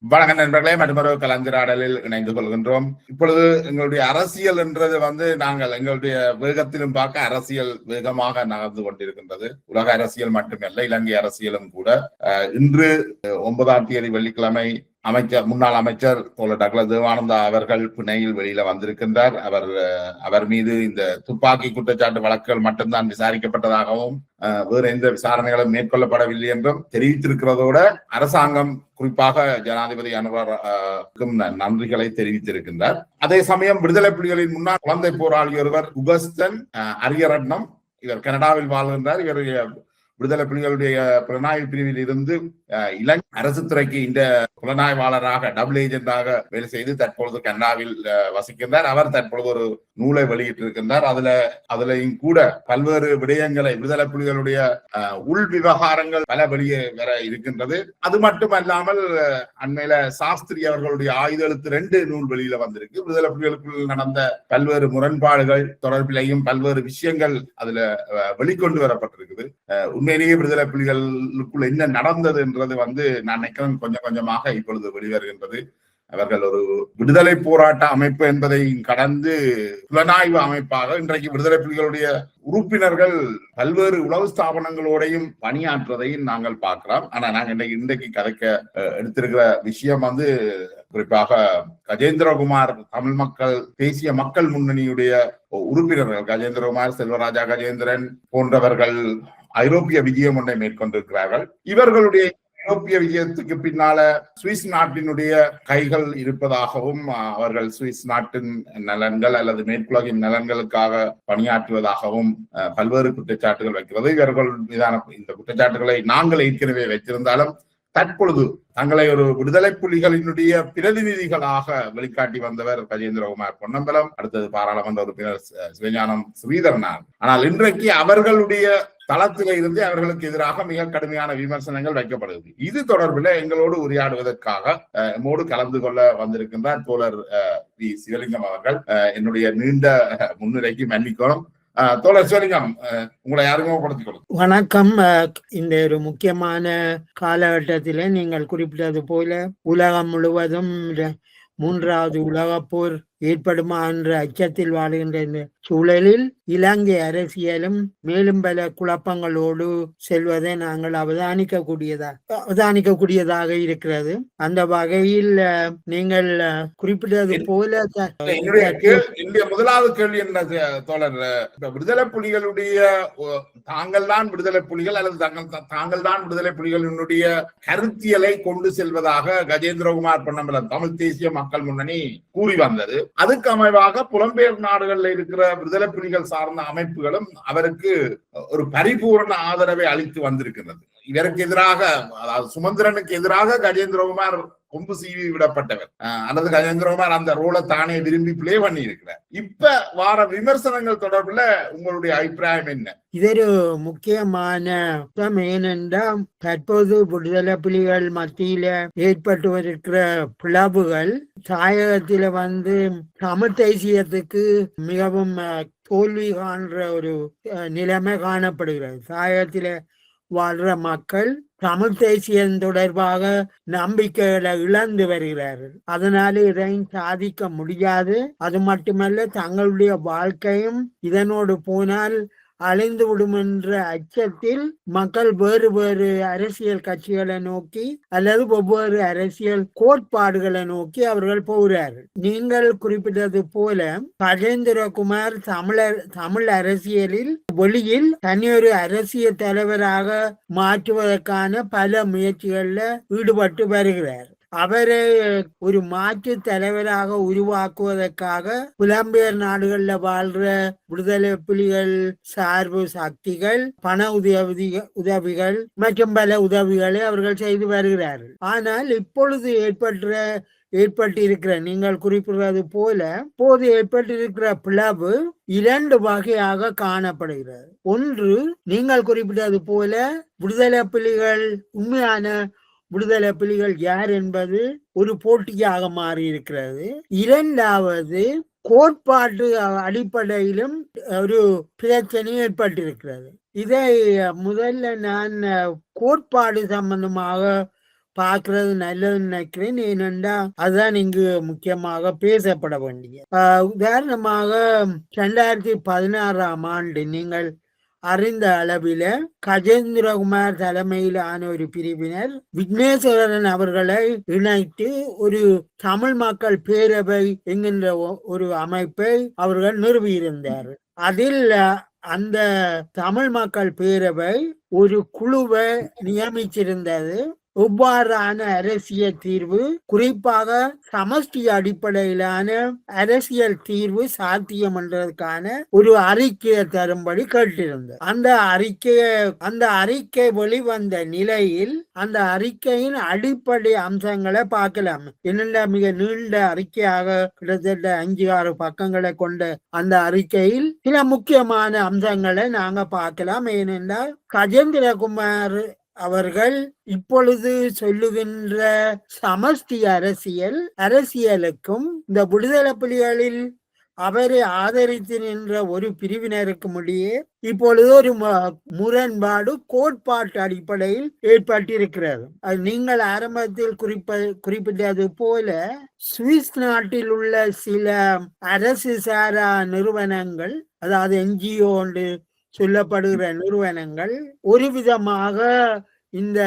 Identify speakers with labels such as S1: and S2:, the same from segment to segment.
S1: வணக்க நண்பர்களே, மற்றொரு கலந்துரையாடலில் இணைந்து கொள்கின்றோம். இப்பொழுது எங்களுடைய அரசியல் என்றது நாங்கள் எங்களுடைய வேகத்திலும் பார்க்க அரசியல் வேகமாக நகர்ந்து கொண்டிருக்கின்றது. உலக அரசியல் மட்டுமல்ல, இலங்கை அரசியலும் கூட. இன்று 9ஆம் தேதி வெள்ளிக்கிழமை முன்னாள் அமைச்சர் தோழர் டக்ளஸ் தேவானந்தா அவர்கள் பிணையில் வெளியில வந்திருக்கின்றார். அவர் மீது இந்த துப்பாக்கி குற்றச்சாட்டு வழக்குகள் மட்டும்தான் விசாரிக்கப்பட்டதாகவும் வேறு எந்த விசாரணைகளும் மேற்கொள்ளப்படவில்லை என்றும் தெரிவித்திருக்கிறதோட அரசாங்கம் குறிப்பாக ஜனாதிபதி அனுராக்கும் நன்றிகளை தெரிவித்திருக்கின்றார். அதே சமயம் விடுதலை புலிகளின் முன்னாள் குழந்தை போராளி ஒருவர் உகஸ்டன் அரியரட்னம், இவர் கனடாவில் வாழ்கின்றார். இவருடைய விடுதலை புலிகளுடைய புலனாய்வு பிரிவில் இருந்து இலங்கை அரசு துறைக்கு இந்த புலனாய்வாளராக டபுள் ஏஜென்டாக வேலை செய்து தற்பொழுது கனடாவில் வசிக்கின்றார். அவர் தற்பொழுது ஒரு நூலை வெளியிட்டிருக்கின்றார். அதுலயும் கூட பல்வேறு விடயங்களை, விடுதலை புலிகளுடைய உள் விவகாரங்கள் பல வெளியே வர இருக்கின்றது. அது மட்டுமல்லாமல் அண்மையில சாஸ்திரி அவர்களுடைய ஆயுத எழுத்து 2 நூல் வெளியில வந்திருக்கு. விடுதலை புலிகளுக்குள் நடந்த பல்வேறு முரண்பாடுகள் தொடர்பிலையும் பல்வேறு விஷயங்கள் அதுல வெளிக்கொண்டு வரப்பட்டிருக்குது. உண்மையிலேயே விடுதலை புலிகளுக்குள் என்ன நடந்தது என்றது நான் நினைக்கிறேன் கொஞ்சம் கொஞ்சமாக இப்பொழுது வெளிவருகின்றது. அவர்கள் ஒரு விடுதலை போராட்ட அமைப்பு என்பதை கடந்து புலனாய்வு அமைப்பாக இன்றைக்கு விடுதலை புலிகளுடைய உறுப்பினர்கள் பல்வேறு உளவு ஸ்தாபனங்களோடையும் பணியாற்றுவதையும் நாங்கள் பார்க்கிறோம். ஆனா நாங்க இன்றைக்கு கதைக்க எடுத்திருக்கிற விஷயம் குறிப்பாக கஜேந்திரகுமார் தமிழ் மக்கள் தேசிய மக்கள் முன்னணியுடைய உறுப்பினர்கள் கஜேந்திரகுமார், செல்வராஜா கஜேந்திரன் போன்றவர்கள் ஐரோப்பிய விஜயம் ஒன்றை மேற்கொண்டிருக்கிறார்கள். இவர்களுடைய ஐரோப்பிய விஜயத்துக்கு பின்னால சுவிஸ் நாட்டினுடைய கைகள் இருப்பதாகவும் அவர்கள் சுவிஸ் நாட்டின் நலன்கள் அல்லது மேற்குலகின் நலன்களுக்காக பணியாற்றுவதாகவும் பல்வேறு குற்றச்சாட்டுகள் வைக்கிறது. இவர்கள் மீதான இந்த குற்றச்சாட்டுகளை நாங்கள் ஏற்கனவே வைத்திருந்தாலும் தற்பொழுது தங்களை ஒரு விடுதலை புலிகளினுடைய பிரதிநிதிகளாக வெளிக்காட்டி வந்தவர் கஜேந்திரகுமார் பொன்னம்பலம், அடுத்தது பாராளுமன்ற உறுப்பினர் சிவஞானம் ஸ்ரீதரனார். ஆனால் இன்றைக்கு அவர்களுடைய தளத்தில இருந்து அவர்களுக்கு எதிராக மிக கடுமையான விமர்சனங்கள் வைக்கப்படுகிறது. இது தொடர்பில் எங்களோடு உரையாடுவதற்காக நம்மோடு கலந்து கொள்ள வந்திருக்கின்றார் தோழர் வி சிவலிங்கம் அவர்கள். என்னுடைய நீண்ட முன்னுரைக்கு மன்னிக்கணும். தோழர் சிவலிங்கம், உங்களை அறிமுகப்படுத்திக் கொடுங்க.
S2: வணக்கம். இந்த ஒரு முக்கியமான காலகட்டத்திலே நீங்கள் குறிப்பிட்டது போல உலகம் முழுவதும் 3வது உலகப் போர் ஏற்படுமா என்ற அச்சத்தில் வாழுகின்ற இந்த சூழலில் இலங்கை அரசியலும் மேலும் பல குழப்பங்களோடு செல்வதை நாங்கள் அவதானிக்கக்கூடியதாக இருக்கிறது. அந்த வகையில் நீங்கள் குறிப்பிட்டது போல
S1: என்னுடைய முதலாவது கேள்வி என்ன தோழர், விடுதலை புலிகளுடைய தாங்கள் தான் விடுதலை புலிகள் அல்லது தாங்கள் தான் விடுதலை புலிகளினுடைய கருத்தியலை கொண்டு செல்வதாக கஜேந்திரகுமார் பொன்னம்பலம் தமிழ் தேசிய மக்கள் முன்னணி கூறி வந்தது. அதுக்கு அமைவாக புலம்பெயர் நாடுகளில் இருக்கிற விடுதலை புலிகள் சார்ந்த அமைப்புகளும் அவருக்கு ஒரு பரிபூர்ண ஆதரவை அளித்து வந்திருக்கிறது. இதற்கு எதிராக, அதாவது சுமந்திரனுக்கு எதிராக கஜேந்திரகுமார் கொம்பு சீவி விடப்பட்டவர் அல்லது கஜேந்திரகுமார் அந்த ரோலை தானே விரும்பி பிளே பண்ணி இருக்கிறார். இப்ப வார விமர்சனங்கள் தொடர்புல உங்களுடைய அபிப்பிராயம் என்ன?
S2: இதொரு முக்கியமான ஏனென்றால் தற்போது விடுதலை புலிகள் மத்தியில ஏற்பட்டு வருகிற பிளவுகள் தாயகத்தில தமிழ் தேசியத்துக்கு மிகவும் தோல்வி காண்ற ஒரு நிலைமை காணப்படுகிறது. தாயகத்தில வாழ்ற மக்கள் தமிழ் தேசியம் தொடர்பாக நம்பிக்கைகளை இழந்து வருகிறார்கள். அதனால இதையும் சாதிக்க முடியாது. அது மட்டுமல்ல, தங்களுடைய வாழ்க்கையும் இதனோடு போனால் அழிந்து விடும் என்ற அச்சத்தில் மக்கள் வேறு வேறு அரசியல் கட்சிகளை நோக்கி அல்லது ஒவ்வொரு அரசியல் கோட்பாடுகளை நோக்கி அவர்கள் போகிறார்கள். நீங்கள் குறிப்பிட்டது போல கஜேந்திரகுமார் தமிழ் அரசியலில் வெளியில் தனியொரு அரசியல் தலைவராக மாற்றுவதற்கான பல முயற்சிகள்ல ஈடுபட்டு வருகிறார். அவரை ஒரு மாற்று தலைவராக உருவாக்குவதற்காக புலம்பெயர் நாடுகள்ல வாழ்ற விடுதலை புலிகள் சார்பு சக்திகள் பண உதவிகள் மற்றும் பல உதவிகளை அவர்கள் செய்து வருகிறார்கள். ஆனால் இப்பொழுது ஏற்பட்டிருக்கிற நீங்கள் குறிப்பிடுவது போல இப்போது ஏற்பட்டிருக்கிற பிளவு 2 வகையாக காணப்படுகிறது. ஒன்று, நீங்கள் குறிப்பிட்டது போல விடுதலை புலிகள் உண்மையான விடுதலை புலிகள் யார் என்பது ஒரு போட்டியாக மாறி இருக்கிறது. 2வது, கோட்பாட்டு அடிப்படையிலும் ஒரு பிரச்சனை ஏற்பட்டிருக்கிறது. இதை முதல்ல நான் கோட்பாடு சம்பந்தமாக பார்க்கறது நல்லதுன்னு நினைக்கிறேன். ஏனென்றா அதுதான் இங்கு முக்கியமாக பேசப்பட வேண்டிய. உதாரணமாக 2016ஆம் ஆண்டு நீங்கள் அறிந்த அளவில கஜேந்திரகுமார் தலைமையிலான ஒரு பிரிவினர் விக்னேஸ்வரன் அவர்களை இணைத்து ஒரு தமிழ் மக்கள் பேரவை என்கின்ற ஒரு அமைப்பை அவர்கள் நிறுவியிருந்தார்கள். அதில் அந்த தமிழ் மக்கள் பேரவை ஒரு குழுவை நியமிச்சிருந்தது. எவ்வாறான அரசியல் தீர்வு, குறிப்பாக சமஷ்டி அடிப்படையிலான அரசியல் தீர்வு சாத்தியம் என்றதுக்கான ஒரு அறிக்கையை தரும்படி கேட்டிருந்தது. அந்த அறிக்கை வெளிவந்த நிலையில் அந்த அறிக்கையின் அடிப்படை அம்சங்களை பார்க்கலாம். என்னென்ன மிக நீண்ட அறிக்கையாக கிட்டத்தட்ட 5-6 பக்கங்களை கொண்ட அந்த அறிக்கையில் சில முக்கியமான அம்சங்களை நாங்க பார்க்கலாம். ஏனென்றால் கஜேந்திரகுமார் அவர்கள் இப்பொழுது சொல்லுகின்ற சமஷ்டி அரசியலுக்கும் இந்த விடுதலை புலிகளில் அவரை ஆதரித்து நின்ற ஒரு பிரிவினருக்கும் இடையே இப்பொழுது ஒரு முரண்பாடு கோட்பாட்டு அடிப்படையில் ஏற்பட்டிருக்கிறது. அது நீங்கள் ஆரம்பத்தில் குறிப்பிட்டது போல சுவிஸ் நாட்டில் உள்ள சில அரசு சாரா நிறுவனங்கள், அதாவது NGO என்று சொல்லப்படுகிற நிறுவனங்கள் ஒரு விதமாக இந்த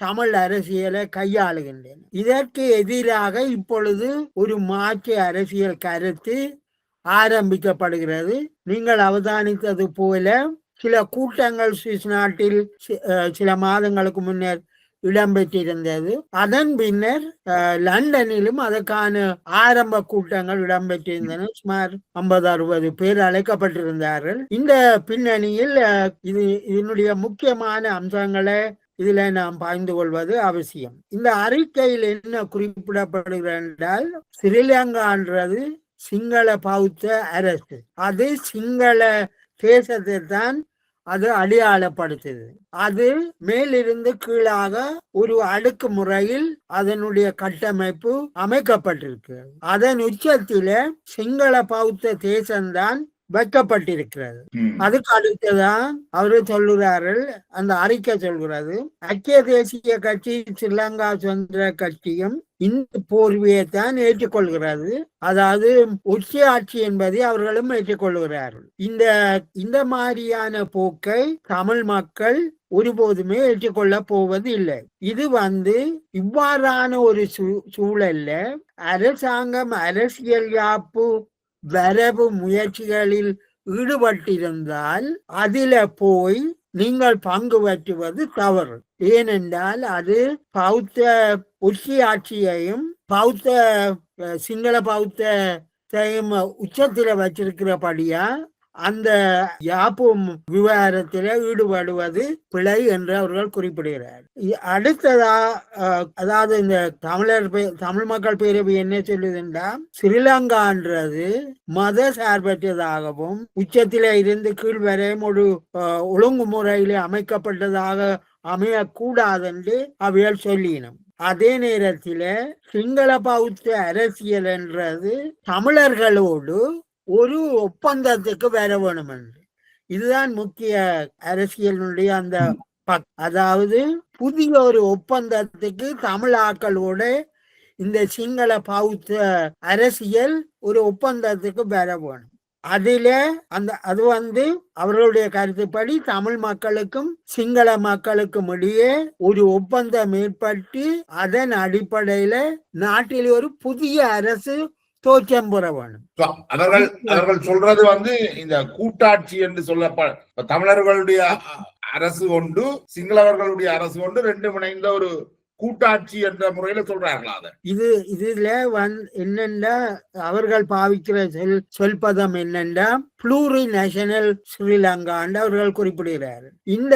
S2: தமிழ் அரசியலை கையாளுகின்றன. இதற்கு எதிராக இப்பொழுது ஒரு மாற்று அரசியல் கருத்து ஆரம்பிக்கப்படுகிறது. நீங்கள் அவதானித்தது போல சில கூட்டங்கள் சுவிஸ் நாட்டில் சில மாதங்களுக்கு முன்னர் இடம்பெற்றிருந்தது. அதன் பின்னர் லண்டனிலும் அதற்கான ஆரம்ப கூட்டங்கள் இடம்பெற்றிருந்தன. சுமார் 50-60 பேர் அழைக்கப்பட்டிருந்தார்கள். இந்த பின்னணியில் இதனுடைய முக்கியமான அம்சங்களை இதுல நாம் பாய்ந்து கொள்வது அவசியம். இந்த அறிக்கையில் என்ன குறிப்பிடப்படுகிறது என்றால், ஸ்ரீலங்கான்றது சிங்கள பௌத்த அரசு, அது சிங்கள தேசத்தை தான் அது அடையாளப்படுத்துது. அது மேலிருந்து கீழாக ஒரு அடுக்கு முறையில் அதனுடைய கட்டமைப்பு அமைக்கப்பட்டிருக்கு. அதன் உச்சத்தில சிங்கள பௌத்த தேசம்தான் வைக்கப்பட்டிருக்கிறது. அதுக்கு அடுத்ததான் அவரு சொல்லுறார்கள், அந்த அறிக்கை சொல்கிறது, ஐக்கிய தேசிய கட்சி ஸ்ரீலங்கா சுதந்திர கட்சியும் இந்த போர்வையைத்தான் ஏற்றுக்கொள்கிறது. அதாவது உச்சி ஆட்சி என்பதை அவர்களும் ஏற்றுக்கொள்கிறார்கள். இந்த மாதிரியான போக்கை தமிழ் மக்கள் ஒருபோதுமே ஏற்றுக்கொள்ள போவது இல்லை. இது இவ்வாறான ஒரு சூழல்ல அரசாங்கம் அரசியல் யாப்பு வரவு முயற்சிகளில் ஈடுபட்டிருந்தால் அதில போய் நீங்கள் பங்கு பெற்றுவது தவறு. ஏனென்றால் அது பௌத்த உச்சி ஆட்சியையும் சிங்கள பௌத்தையும் உச்சத்தில வச்சிருக்கிறபடியா அந்த யாப்பு விவகாரத்தில் ஈடுபடுவது பிழை என்று அவர்கள் குறிப்பிடுகிறார். அடுத்ததா, அதாவது இந்த தமிழ் மக்கள் பேரவை என்ன சொல்லுதுன்னா, ஸ்ரீலங்கான்றது மத சார்பற்றதாகவும் உச்சத்தில இருந்து கீழ் வரையும் ஒரு ஒழுங்குமுறையில அமைக்கப்பட்டதாக அமையக்கூடாது என்று அவையால் சொல்லினோம். அதே நேரத்தில் சிங்கள பௌத்த அரசியல் என்றது தமிழர்களோடு ஒரு ஒப்பந்தத்துக்கு வர வேணும் என்று, இதுதான் முக்கிய அரசியலுடைய அந்த அதாவது புதிய ஒரு ஒப்பந்தத்துக்கு தமிழாக்களோட இந்த சிங்கள பௌத்த அரசியல் ஒரு ஒப்பந்தத்துக்கு வர வேணும். அதுல அது அவர்களுடைய கருத்துப்படி தமிழ் மக்களுக்கும் சிங்கள மக்களுக்கும் இடையே ஒரு ஒப்பந்தம் ஏற்பட்டு அதன் அடிப்படையில நாட்டில் ஒரு புதிய அரசு தோற்றம் பெற வேணும்.
S1: அவர்கள் சொல்றது இந்த கூட்டாட்சி என்று சொல்லப்பட தமிழர்களுடைய அரசு கொண்டு சிங்களவர்களுடைய அரசு கொண்டு ரெண்டு இணைந்த ஒரு கூட்டாட்சி என்ற முறையில சொல்றாங்களா?
S2: இதுல என்னன்னா அவர்கள் பாவிக்கிற சொல்பதம் என்னன்னா ப்ளூரி நேஷனல் ஸ்ரீலங்கான்னு அவர்கள் குறிப்பிடுகிறார். இந்த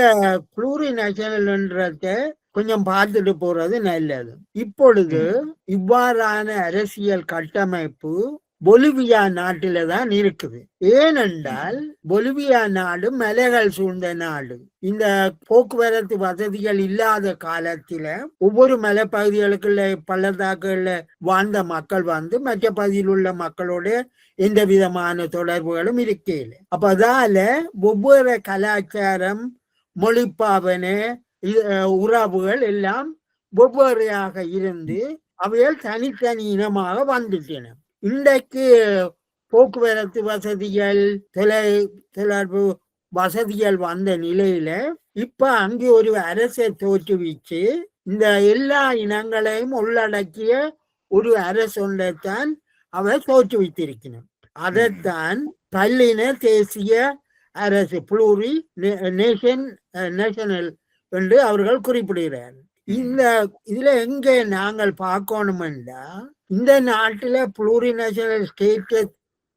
S2: ப்ளூரி நேஷனல் என்றத கொஞ்சம் பார்த்துட்டு போறது நல்லது. இப்பொழுது இவ்வாறான அரசியல் கட்டமைப்பு பொலிவியா நாட்டில தான் இருக்குது. ஏனென்றால் பொலிவியா நாடு மலைகள் சூழ்ந்த நாடு. இந்த போக்குவரத்து வசதிகள் இல்லாத காலத்தில ஒவ்வொரு மலைப்பகுதிகளுக்குள்ள பள்ளத்தாக்குகள்ல வாழ்ந்த மக்கள் மற்ற பகுதியில் உள்ள மக்களோட எந்த விதமான தொடர்புகளும் இருக்கல. அப்பதால ஒவ்வொரு கலாச்சாரம், மொழிப்பாவனை, உறவுகள் எல்லாம் வெவ்வேறையாக இருந்து அவைகள் தனித்தனி இனமாக வந்துட்டன. இன்றைக்கு போக்குவரத்து வசதிகள், தொடர்பு வசதிகள் வந்த நிலையில இப்ப அங்கே ஒரு அரசை தோற்றுவிச்சு இந்த எல்லா இனங்களையும் உள்ளடக்கிய ஒரு அரசு ஒன்றைத்தான் அவர் தோற்றுவித்திருக்கிறார். அதைத்தான் பல்லின தேசிய அரசு புளூரி நேஷனல் என்று அவர்கள் குறிப்பிடுகிறார். இதுல எங்க நாங்கள் பார்க்கணும்டா, இந்த நாட்டுல புளூரி நேஷனல் ஸ்டேட்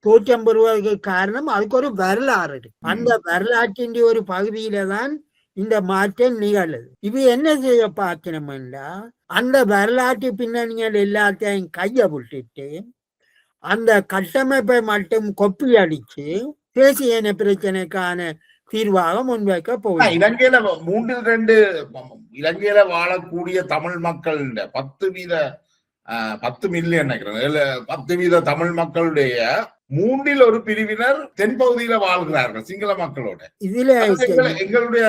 S2: தோற்றம் பெறுவதற்கு காரணம் அதுக்கு ஒரு வரலாறு இருக்கு. அந்த வரலாற்றின் ஒரு பகுதியில தான் இந்த மாற்றம் நிகழுது. இது என்ன செய்ய பார்க்கணும்டா, அந்த வரலாற்று பின்னணிகள் எல்லாத்தையும் கைய விட்டுட்டு அந்த கட்டமைப்பை மட்டும் கொப்பி அடிச்சு தேசிய இன பிரச்சனைக்கான தீர்வாக முன்வைக்க போகுது.
S1: இலங்கையில 3/2 இலங்கையில வாழக்கூடிய தமிழ் மக்கள் 10 மில்லியன் நினைக்கிறேன், 10% தமிழ் மக்களுடைய 1/3 பிரிவினர் தென்பகுதியில வாழ்கிறார்கள் சிங்கள மக்களோட.
S2: இதுல
S1: எங்களுடைய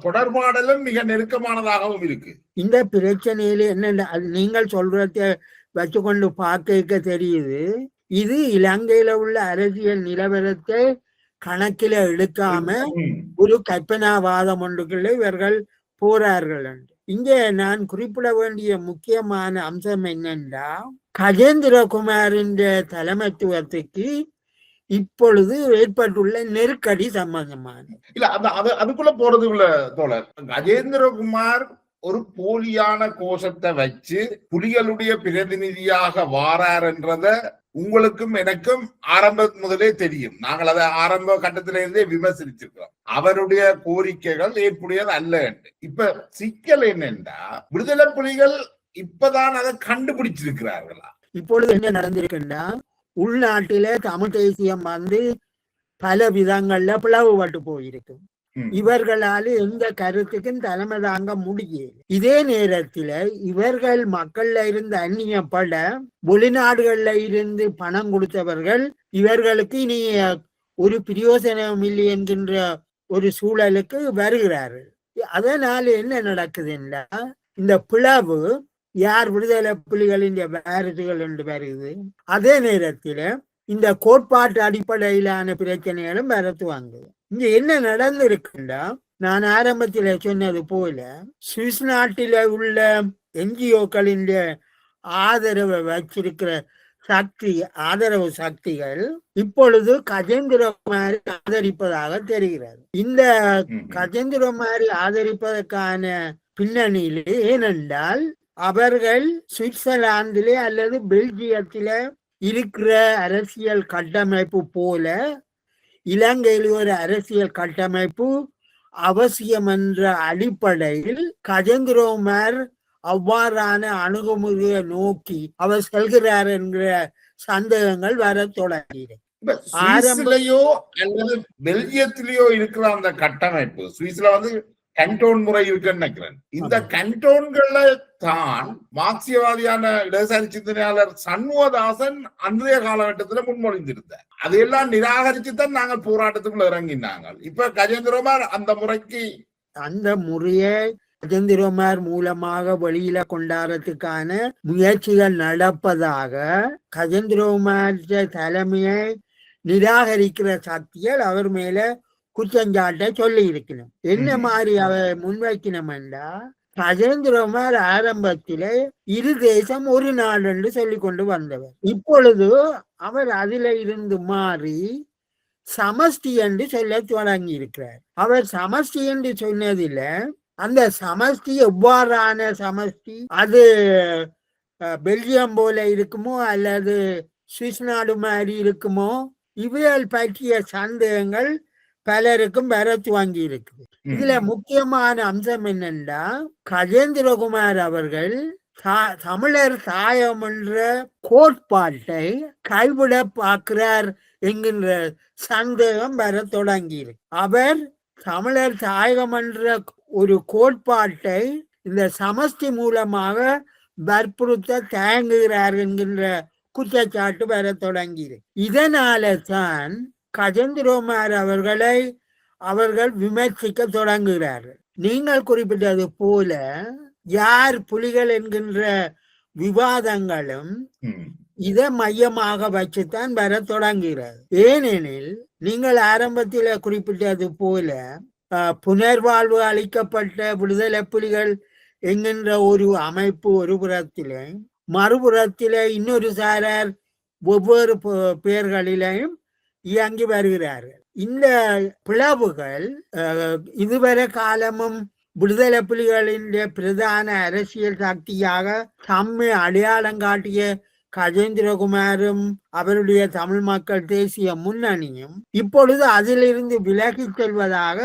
S1: தொடர்பாடலும் மிக நெருக்கமானதாகவும் இருக்கு.
S2: இந்த பிரச்சனையில என்ன நீங்கள் சொல்றத வச்சுக்கொண்டு பார்க்க தெரியுது. இது இலங்கையில உள்ள அரசியல் நிலவரத்தை கணக்கில எடுக்காம ஒரு கற்பனாவாதம் ஒன்றுக்குள்ள இவர்கள் போறார்கள். இங்கே நான் குறிப்பிட வேண்டிய முக்கியமான அம்சம் என்னன்னா, கஜேந்திரகுமாரின் தலைமைத்துவத்துக்கு இப்பொழுது ஏற்பட்டுள்ள நெருக்கடி சம்பந்தமான
S1: இல்ல அதுக்குள்ள போறது இல்ல தோழர். கஜேந்திரகுமார் ஒரு போலியான கோஷத்தை வச்சு புலிகளுடைய பிரதிநிதியாக வாரார் என்றத உங்களுக்கும் எனக்கும் ஆரம்ப முதலே தெரியும். நாங்கள் அதை ஆரம்ப கட்டத்திலிருந்தே விமர்சிச்சிருக்கிறோம். அவருடைய கோரிக்கைகள் ஏற்புடையது அல்ல என்று. இப்ப சிக்கல் என்னென்றா, விடுதலை புலிகள் இப்பதான் அதை கண்டுபிடிச்சிருக்கிறார்களா?
S2: இப்பொழுது என்ன நடந்திருக்குன்னா, உள்நாட்டில தமிழ் தேசியம் பல விதங்கள்ல பிளவுபட்டு போயிருக்கு. இவர்களால எந்த கருத்துக்கும் தலைமை தாங்க முடியல. இதே நேரத்துல இவர்கள் மக்கள்ல இருந்து அந்நியப்பட வெளிநாடுகள்ல இருந்து பணம் கொடுத்தவர்கள் இவர்களுக்கு இனி ஒரு பிரயோசனம் இல்லை என்கின்ற ஒரு சூழலுக்கு வருகிறார்கள். அதனால என்ன நடக்குதுன்னா, இந்த பிளவு யார் விடுதலை புலிகளின் வாரிசுகள் என்று வருது. அதே நேரத்துல இந்த கோட்பாட்டு அடிப்படையிலான பிரச்சனைகளும் வரத்துவாங்க. இங்க என்ன நடந்திருக்குண்டா, நான் ஆரம்பத்தில் சொன்னது போல சுவிஸ் நாட்டில உள்ள என்ஜிஓக்களின் ஆதரவை வச்சிருக்கிற ஆதரவு சக்திகள் இப்பொழுது கஜேந்திரகுமாரி ஆதரிப்பதாக தெரிகிறது. இந்த கஜேந்திரகுமாரி ஆதரிப்பதற்கான பின்னணியிலே ஏனென்றால் அவர்கள் சுவிட்சர்லாந்திலே அல்லது பெல்ஜியத்தில இருக்கிற அரசியல் கட்டமைப்பு போல இலங்கையில் ஒரு அரசியல் கட்டமைப்பு அவசியம் என்ற அடிப்படையில் கஜேந்திரகுமார் அவ்வாறான அணுகுமுறையை நோக்கி அவர் செல்கிறார் என்கிற சந்தேகங்கள் வர தொடங்கியது.
S1: சுவிஸ்லயோ அல்லது பெல்ஜியத்திலேயோ இருக்கிற அந்த கட்டமைப்பு, சுவிஸ்ல கண்டோன் முறை இருக்குன்னு நினைக்கிறேன். இந்த கண்டோன்கள்ல தான் மார்க்சியவாதியான இடதுசாரி சிந்தனையாளர் சண்முகதாசன் அன்றைய காலகட்டத்துல முன்மொழிந்திருந்தார். அதையெல்லாம் நிராகரிச்சுதான் நாங்கள் போராட்டத்துக்குள்ள இறங்கினாங்க. இப்ப கஜேந்திரகுமார் அந்த
S2: முறையை கஜேந்திரகுமார் மூலமாக வெளியில கொண்டாடுறதுக்கான முயற்சிகள் நடப்பதாக கஜேந்திரகுமார் தலைமையை நிராகரிக்கிற சக்திகள் அவர் மேல குற்றஞ்சாட்டை சொல்லி இருக்கணும். என்ன மாதிரி அவர் முன்வைக்கணும்டா, கஜேந்திரகுமார் ஆரம்பத்திலே இரு தேசம் ஒரு நாடு என்று சொல்லிக் கொண்டு வந்தவர். இப்பொழுது அவர் அதில இருந்து மாறி சமஷ்டி என்று சொல்ல தொடங்கி இருக்கிறார். அவர் சமஷ்டி என்று சொன்னதில அந்த சமஷ்டி எவ்வாறான சமஷ்டி, அது பெல்ஜியம் போல இருக்குமோ அல்லது சுவிஸ் நாடு மாதிரி இருக்குமோ, இவைகள் பற்றிய சந்தேகங்கள் பலருக்கும் வர துவங்கி இருக்குது. இதுல முக்கியமான அம்சம் என்னன்னா, கஜேந்திரகுமார் அவர்கள் தமிழர் தாயம் என்ற கோட்பாட்டை கைவிட பார்க்கிறார் என்கின்ற சந்தேகம் வர தொடங்கி இருக்கு. அவர் தமிழர் தாயகம் என்ற ஒரு கோட்பாட்டை இந்த சமஷ்டி மூலமாக வற்புறுத்த தயங்குகிறார் என்கின்ற குற்றச்சாட்டு வர தொடங்கி இருக்கு. இதனால தான் கஜேந்திரகுமார் அவர்கள் விமர்சிக்க தொடங்குகிறார்கள். நீங்கள் குறிப்பிட்டது போல யார் புலிகள் என்கின்ற விவாதங்களும் இதை மையமாக வச்சுத்தான் வர தொடங்குகிறது. ஏனெனில் நீங்கள் ஆரம்பத்தில் குறிப்பிட்டது போல புனர்வாழ்வு அளிக்கப்பட்ட விடுதலை புலிகள் என்கின்ற ஒரு அமைப்பு ஒரு புறத்திலே, மறுபுறத்திலே இன்னொரு சாரார் ஒவ்வொரு பெயர்களிலையும் இயங்கி வருகிறார்கள். இந்த பிளவுகள் இதுவரை காலமும் விடுதலை புலிகளின் பிரதான அரசியல் சக்தியாக தம்மை அடையாளம் காட்டிய கஜேந்திரகுமாரும் அவருடைய தமிழ் மக்கள் தேசிய முன்னணியும் இப்பொழுது அதிலிருந்து விலகிச் செல்வதாக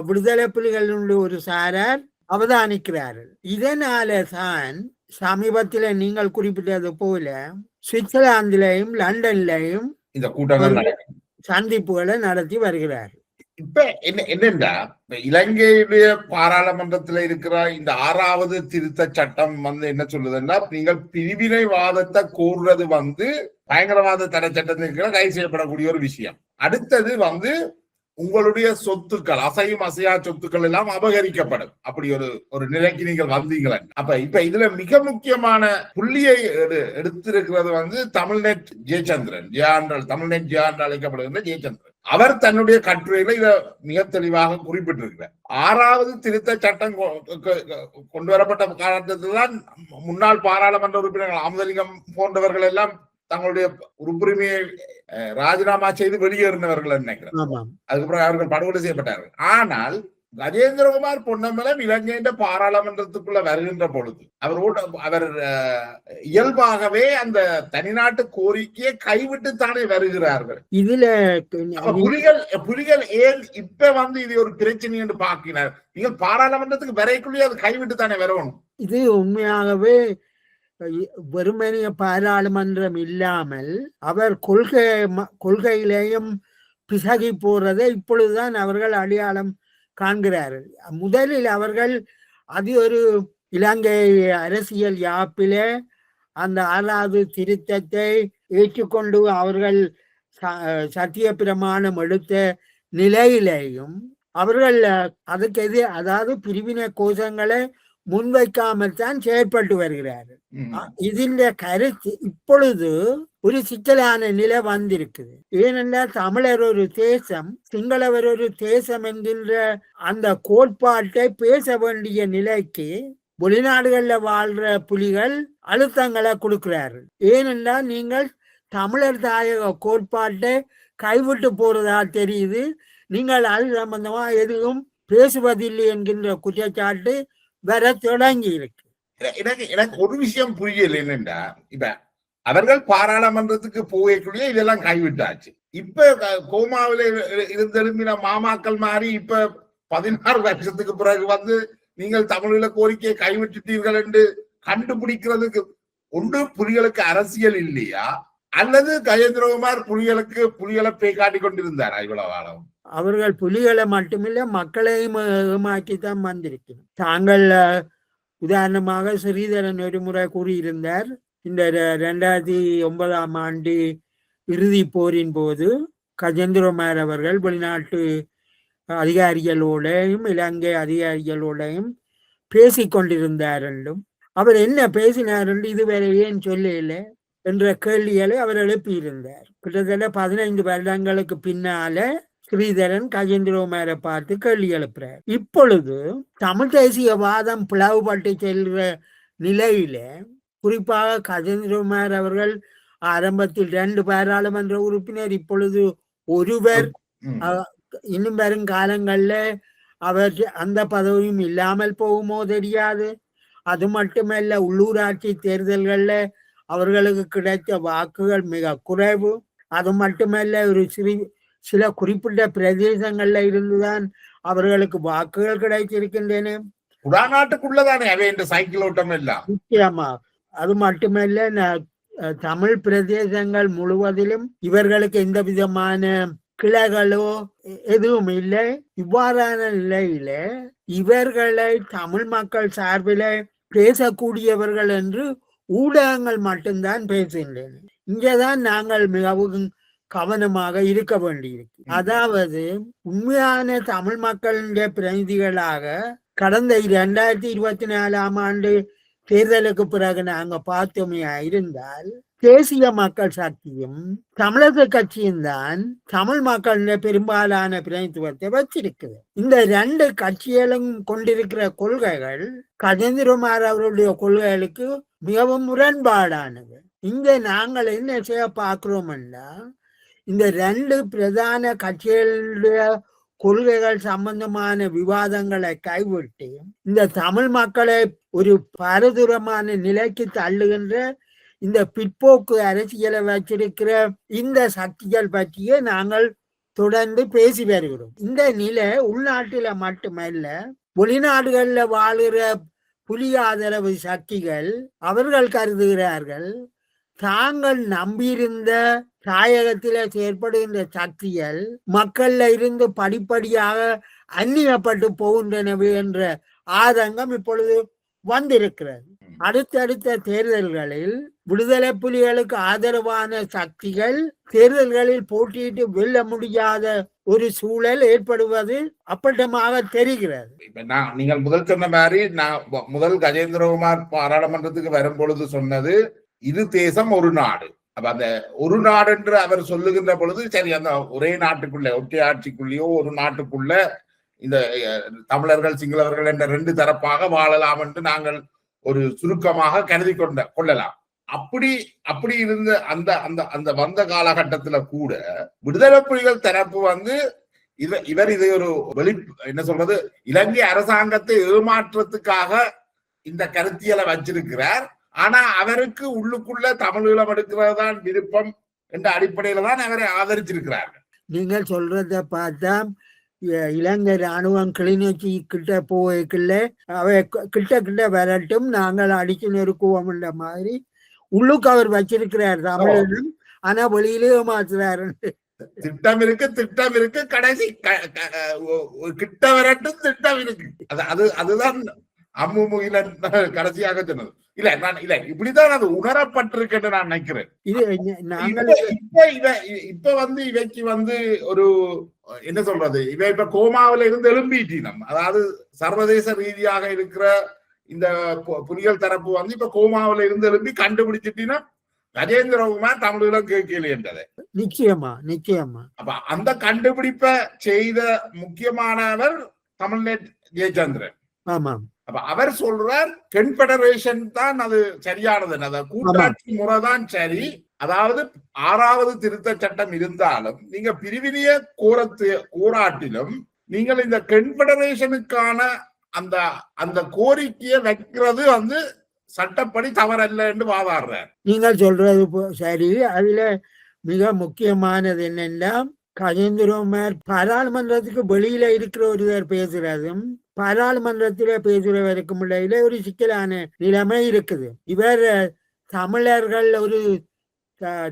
S2: விடுதலை புலிகளுடைய ஒரு சாரார் அவதானிக்கிறார்கள். இதனால தான் சமீபத்தில் நீங்கள் குறிப்பிட்டது போல சுவிட்சர்லாந்திலையும் லண்டன்லையும்
S1: இந்த கூட்டங்கள்
S2: சந்திப்புகளை நடத்தி வருகிறார்கள்.
S1: இப்ப என்னன்னா இலங்கையுடைய பாராளுமன்றத்துல இருக்கிற இந்த 6வது திருத்த சட்டம் என்ன சொல்லுதுன்னா, நீங்கள் பிரிவினைவாதத்தை கூறுறது பயங்கரவாத தடை சட்டத்திற்கு கைது செய்யப்படக்கூடிய ஒரு விஷயம். அடுத்தது உங்களுடைய சொத்துக்கள், அசையும் அசையா சொத்துக்கள் எல்லாம் அபகரிக்கப்படும். அப்படி ஒரு நிலைக்கு நீங்கள் வந்தீங்களே. இப்ப இதுல மிக முக்கியமான புள்ளியை எடுத்திருக்கிறது தமிழ்நெட் ஜெயச்சந்திரன், தமிழ்நெட் ஜெயாண்டு அழைக்கப்படுகின்ற ஜெயச்சந்திரன். அவர் தன்னுடைய கட்டுரையில இத மிக தெளிவாக குறிப்பிட்டிருக்கிறார். 6வது திருத்த சட்டம் கொண்டு வரப்பட்ட காலத்தில் தான் முன்னாள் பாராளுமன்ற உறுப்பினர்கள் அமுதலிங்கம் போன்றவர்கள் எல்லாம் தங்களுடைய உறுப்புரிமையை ராஜினாமா செய்து வெளியேறினவர்கள் நினைக்கிறேன். அதுக்கப்புறம் அவர்கள் படுகொலை செய்யப்பட்டார்கள். ஆனால் கஜேந்திரகுமார் பொன்னம்பலம் இலங்கையின் பாராளுமன்றத்துக்குள்ள வருகின்ற பொழுது அவர் இயல்பாகவே அந்த தனிநாட்டு கோரிக்கையை கைவிட்டு தானே வருகிறார்கள்.
S2: இதுல
S1: புலிகள் ஏன் இப்ப இது ஒரு பிரச்சனை என்று பார்க்கிறார். நீங்கள் பாராளுமன்றத்துக்கு வரைக்குள்ளே அது கைவிட்டு தானே வரணும்.
S2: இது உண்மையாகவே வெறுமனிய பாராளுமன்றம் இல்லாமல் அவர் கொள்கையிலேயும் பிசகி போறதை இப்பொழுதுதான் அவர்கள் அடையாளம் காண்கிறார்கள். முதலில் அவர்கள் அது ஒரு இலங்கை அரசியல் யாப்பிலே அந்த 6வது திருத்தத்தை ஏற்றுக்கொண்டு அவர்கள் சத்திய பிரமாணம் எடுத்த நிலையிலேயும் அவர்கள் அதுக்கு அதாவது பிரிவினை கோஷங்களை முன்வைக்காமல் தான் செயற்பட்டு வருகிறார்கள். இதில் கருத்து இப்பொழுது ஒரு சிக்கலான நிலை வந்திருக்குது. ஏனென்றால் தமிழர் ஒரு தேசம், சிங்களவர் ஒரு தேசம் என்கின்ற அந்த கோட்பாட்டை பேச வேண்டிய நிலைக்கு வெளிநாடுகளில் வாழ்ற புலிகள் அழுத்தங்களை கொடுக்கிறார்கள். ஏனென்றால் நீங்கள் தமிழர் தாயக கோட்பாட்டை கைவிட்டு போறதா தெரியுது, நீங்கள் அது சம்பந்தமா எதுவும் பேசுவதில்லை என்கின்ற குற்றச்சாட்டு வர தொடங்கி இருக்கு.
S1: எனக்கு ஒரு விஷயம் புரியல. என்னண்டா இப்ப அவர்கள் பாராளுமன்றத்துக்கு போகக்கூடிய இதெல்லாம் கைவிட்டாச்சு. இப்ப கோமாவில இருந்தெலும்பின மாமாக்கள் மாறி இப்ப 16 வருஷத்துக்கு பிறகு நீங்கள் தமிழீழ கோரிக்கையை கைவிட்டுட்டீர்கள் என்று கண்டுபிடிக்கிறதுக்கு ஒன்று புலிகளுக்கு அரசியல் இல்லையா, அல்லது கஜேந்திரகுமார் புலிகளை பேய் காட்டி கொண்டிருந்தாரா இவ்வளவு காலம்?
S2: அவர்கள் புலிகளை மட்டுமில்லை மக்களையும் ஏமாற்றித்தான் வந்திருக்கிறார். தாங்கள் உதாரணமாக ஸ்ரீதரன் ஒரு முறை கூறியிருந்தார், இந்த 2009ஆம் ஆண்டு இறுதி போரின் போது கஜேந்திரகுமார் அவர்கள் வெளிநாட்டு அதிகாரிகளோடையும் இலங்கை அதிகாரிகளோடையும் பேசிக்கொண்டிருந்தார் என்றும், அவர் என்ன பேசினார் என்று இதுவரை ஏன் சொல்லல என்ற கேள்விகளை அவர் எழுப்பியிருந்தார். கிட்டத்தட்ட 15 வருடங்களுக்கு பின்னால ஸ்ரீதரன் கஜேந்திரகுமாரை பார்த்து கேள்வி எழுப்புறார். இப்பொழுது தமிழ் தேசியவாதம் பிளவுபட்டு செல்கிற நிலையில குறிப்பாக கஜேந்திரகுமார் அவர்கள் ஆரம்பத்தில் 2 பாராளுமன்ற உறுப்பினர், இப்பொழுது ஒருவர், இன்னும் வரும் காலங்கள்ல அவர் அந்த பதவியும் இல்லாமல் போகுமோ தெரியாது. அது மட்டுமல்ல, உள்ளூராட்சி தேர்தல்கள்ல அவர்களுக்கு கிடைத்த வாக்குகள் மிக குறைவு. அது மட்டுமல்ல, ஒரு சில குறிப்பிட்ட பிரதேசங்கள்ல இருந்துதான் அவர்களுக்கு வாக்குகள் கிடைத்திருக்கின்றன.
S1: நாட்டுக்குள்ளதானே அவை இந்த சைக்கிள் ஓட்டம் எல்லாம்.
S2: நிச்சயமா. அது மட்டுமல்ல, தமிழ் பிரதேசங்கள் முழுவதிலும் இவர்களுக்கு எந்த விதமான கிளைகளோ எதுவும் இல்லை. இவ்வாறான நிலையில இவர்களை தமிழ் மக்கள் சார்பில பேசக்கூடியவர்கள் என்று ஊடகங்கள் மட்டும்தான் பேசுகின்றன. இங்கேதான் நாங்கள் மிகவும் கவனமாக இருக்க வேண்டியிருக்கு. அதாவது உண்மையான தமிழ் மக்களுடைய பிரதிநிதிகளாக கடந்த 2024 தேர்தலுக்கு பிறகு நாங்க பார்த்தோமே இருந்தால் தேசிய மக்கள் சக்தியும் தமிழக கட்சியும் தான் தமிழ் மக்களின் பெரும்பாலான பிரதிநிதித்துவத்தை வச்சிருக்குது. இந்த 2 கட்சிகளும் கொண்டிருக்கிற கொள்கைகள் கஜேந்திரகுமார் அவருடைய கொள்கைகளுக்கு மிகவும் முரண்பாடானது. இங்க நாங்கள் என்ன செய்ய பார்க்கிறோம்னா, இந்த 2 பிரதான கட்சிகளுடைய கொள்கைகள் சம்பந்தமான விவாதங்களை கைவிட்டு இந்த தமிழ் மக்களை ஒரு பாரதூரமான நிலைக்கு தள்ளுகின்ற இந்த பிற்போக்கு அரசியலை வச்சிருக்கிற இந்த சக்திகள் பற்றியே நாங்கள் தொடர்ந்து பேசி வருகிறோம். இந்த நிலை உள்நாட்டில மட்டுமல்ல, வெளிநாடுகள்ல வாழுகிற புலி ஆதரவு சக்திகள் அவர்கள் கருதுகிறார்கள் தாங்கள் நம்பியிருந்த தாயகத்தில செயற்படுகின்ற சக்திகள் மக்கள்ல இருந்து படிப்படியாக அந்நியப்பட்டு போகின்றனவே என்ற ஆதங்கம் இப்பொழுது வந்திருக்கிறது. அடுத்தடுத்த தேர்தல்களில் விடுதலை புலிகளுக்கு ஆதரவான சக்திகள் தேர்தல்களில் போட்டியிட்டு வெல்ல முடியாத ஒரு சூழல் ஏற்படுவது அப்பட்டமாக தெரிகிறது.
S1: நீங்கள் முதல் சொன்ன மாதிரி நான் முதல் கஜேந்திரகுமார் பாராளுமன்றத்துக்கு வரும் பொழுது சொன்னது இது தேசம் ஒரு நாடு. அப்ப அந்த ஒரு நாடு என்று அவர் சொல்லுகின்ற பொழுது சரி, அந்த ஒரே நாட்டுக்குள்ள ஒற்றை ஆட்சிக்குள்ளேயோ ஒரு நாட்டுக்குள்ள இந்த தமிழர்கள் சிங்களவர்கள் என்ற 2 தரப்பாக வாழலாம் என்று நாங்கள் ஒரு சுருக்கமாக கருதி கொள்ளலாம். அப்படி இருந்த அந்த அந்த அந்த வந்த காலகட்டத்துல கூட விடுதலை புலிகள் தரப்பு இவர் இது ஒரு என்ன சொல்றது, இலங்கை அரசாங்கத்தை ஏமாற்றத்துக்காக இந்த கருத்தியலை வச்சிருக்கிறார். ஆனா அவருக்கு உள்ளுக்குள்ள தமிழீழம் எடுக்கிறதான் விருப்பம் என்ற அடிப்படையில தான் அவரை ஆதரிச்சிருக்கிறார்கள்.
S2: நீங்கள் சொல்றத பார்த்தா இலங்கை ராணுவம் கிளிநொச்சி கிட்ட போய்க்குள்ள அவை கிட்ட வரட்டும், நாங்கள் அடிச்சு நெருக்குவோம் என்ற மாதிரி உள்ளுக்கு அவர் வச்சிருக்கிறார் தமிழனும். ஆனா வெளியிலே மாற்றுறாரு.
S1: திட்டம் இருக்கு கடைசி கிட்ட வரட்டும் திட்டம் இருக்கு. அதுதான் அம்முமுகிலன் கடைசியாக சொன்னது. இல்ல இப்படிதான் அது உணரப்பட்டிருக்கு நான் நினைக்கிறேன். இப்ப இவைக்கு ஒரு என்ன சொல்றது, இப்ப கோமாவில இருந்து எழும்பிட்டினம், அதாவது சர்வதேச ரீதியாக இருக்கிற இந்த புலிகள் தரப்பு இப்ப கோமாவில இருந்து எழும்பி கண்டுபிடிச்சிட்டீங்கன்னா கஜேந்திரகுமார் தமிழீழம் கேட்கல என்றது.
S2: நிச்சயமா.
S1: அப்ப அந்த கண்டுபிடிப்பை செய்த முக்கியமானவர் தமிழ்நெட் ஜெயச்சந்திரன்.
S2: ஆமாம்.
S1: அப்ப அவர் சொல்றார் கன்ஃபெடரேஷன் தான் அது சரியானது, அந்த கூட்டாட்சி முறைதான் சரி. அதாவது 6வது திருத்த சட்டம் இருந்தாலும் நீங்க பிரிவினைய கோராட்டிலும் நீங்கள் இந்த கன்ஃபெடரேஷனுக்கான அந்த அந்த கோரிக்கையை வைக்கிறது சட்டப்படி தவறல்ல என்று வாதாடுறார்.
S2: நீங்கள் சொல்றது சரி. அதுல மிக முக்கியமானது என்னன்னா, கஜேந்திரகுமார் பாராளுமன்றத்துக்கு வெளியில இருக்கிற ஒருவர் பேசுறதும் பாராளுமன்றத்தில பேசுறவருக்கும் இடையில ஒரு சிக்கலான நிலைமை இருக்குது. இவர் தமிழர்கள் ஒரு